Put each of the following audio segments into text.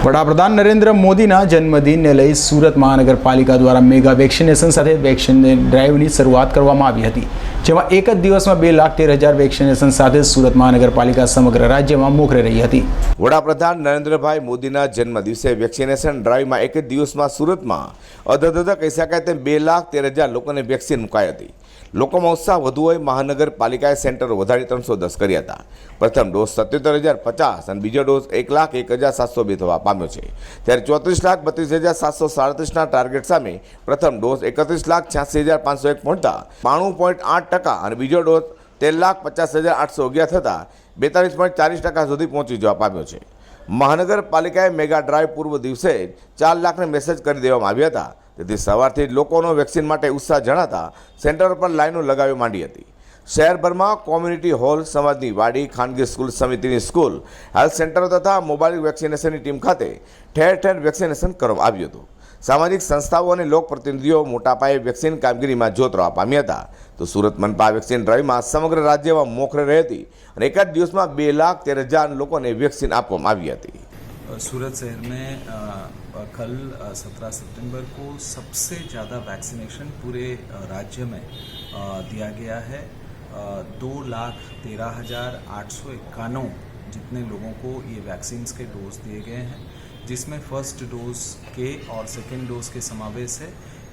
વડાપ્રધાન નરેન્દ્ર મોદીના જન્મદિનને લઈ સુરત મહાનગરપાલિકા દ્વારા મેગા વેક્સિનેશન સાથે વેક્સિન ડ્રાઈવની શરૂઆત કરવામાં આવી હતી, જેમાં એક જ દિવસમાં 2,13,000 વેક્સિનેશન સાથે સુરત મહાનગરપાલિકા સમગ્ર રાજ્યમાં મોખરે રહી હતી. વડાપ્રધાન નરેન્દ્રભાઈ મોદીના જન્મદિવસે વેક્સિનેશન ડ્રાઈવમાં એક જ દિવસમાં સુરતમાં અધધધ કહી શકાય તેમ 2,13,000 લોકોને વેક્સિન મુકાઈ હતી. લોકોમાં ઉત્સાહ વધુ હોય મહાનગરપાલિકાએ સેન્ટરો વધારી 310 કર્યા હતા. પ્રથમ ડોઝ 77,050 અને બીજો ડોઝ 1,01,702 થવા પામ્યો છે. ત્યારે 34,32,737ના ટાર્ગેટ સામે પ્રથમ ડોઝ 31,86,501 પહોંચતા 92.8% અને બીજો ડોઝ 13,50,811 થતાં 42.40% સુધી પહોંચી જવા પામ્યો છે. મહાનગરપાલિકાએ મેગા ડ્રાઈવ પૂર્વ દિવસે 4 લાખને મેસેજ કરી દેવામાં આવ્યા હતા. તેથી સવારથી જ લોકોનો વેક્સિન માટે ઉત્સાહ જણાતા સેન્ટર પર લાઈનો લગાવી માંડી હતી. શહેરભરમાં કોમ્યુનિટી હોલ, સમાજની વાડી, ખાનગી સ્કૂલ સમિતિની સ્કૂલ, હેલ્થ સેન્ટરો તથા મોબાઈલ વેક્સિનેશનની ટીમ ખાતે ઠેર ઠેર વેક્સિનેશન કરવામાં આવ્યું હતું. સામાજિક સંસ્થાઓ અને લોકપ્રતિનિધિઓ મોટા પાયે વેક્સિન કામગીરીમાં જોતરાવા પામ્યા હતા. તો સુરત મનપા વેક્સિન ડ્રાઈવમાં સમગ્ર રાજ્યમાં મોખરે રહી હતી અને એક જ દિવસમાં 2,13,000 લોકોને વેક્સિન આપવામાં આવી હતી. सूरत शहर में कल 17 सितंबर को सबसे ज़्यादा वैक्सीनेशन पूरे राज्य में दिया गया है। 2,13,891 जितने लोगों को ये वैक्सीन्स के डोज दिए गए हैं, जिसमें फर्स्ट डोज के और सेकेंड डोज के समावेश है।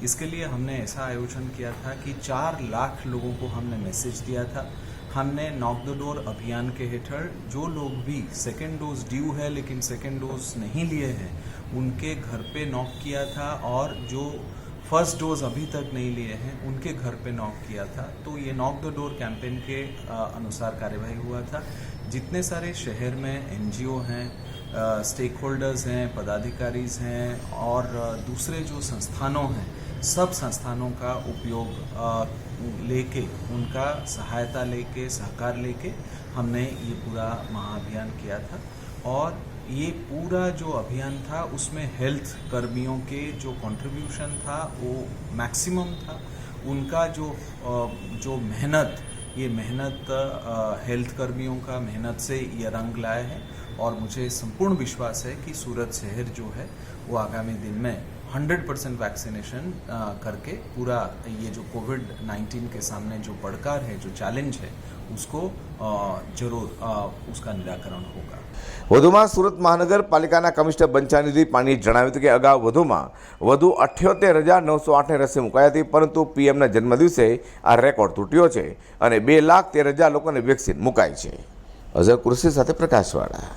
इसके लिए हमने ऐसा आयोजन किया था कि 4 लाख लोगों को हमने मैसेज दिया था। हमने नॉक द डोर अभियान के हेठल जो लोग भी सेकेंड डोज ड्यू है लेकिन सेकेंड डोज नहीं लिए हैं, उनके घर पे नॉक किया था और जो फर्स्ट डोज अभी तक नहीं लिए हैं उनके घर पे नॉक किया था. तो ये नॉक द डोर कैंपेन के अनुसार कार्यवाही हुआ था. जितने सारे शहर में एनजीओ हैं, स्टेक होल्डर्स हैं, पदाधिकारीज हैं और दूसरे जो संस्थानों हैं, सब संस्थानों का उपयोग लेके, उनका सहायता लेके, सहकार लेके हमने ये पूरा महाअभियान किया था. और ये पूरा जो अभियान था उसमें हेल्थ कर्मियों के जो कंट्रीब्यूशन था वो मैक्सिमम था. उनका जो मेहनत, ये मेहनत हेल्थ कर्मियों का मेहनत से ये रंग लाए हैं. और मुझे संपूर्ण विश्वास है कि सूरत शहर जो है वो आगामी दिन में 100% वैक्सीनेशन करके पूरा ये जो कोविड-19 के सामने जो पड़कार है, जो चैलेंज है, उसको जरूर उसका निराकरण होगा. વધુમાં સુરત મહાનગરપાલિકાના કમિશનર બંછાનિધિ પાણીએ જણાવ્યું હતું કે અગાઉ વધુ 78,908ને રસી મુકાઈ હતી, પરંતુ પીએમના જન્મદિવસે આ રેકોર્ડ તૂટ્યો છે અને 2,13,000 લોકોને વેક્સિન મુકાઈ છે. અઝર કુર્સી સાથે પ્રકાશવાળા.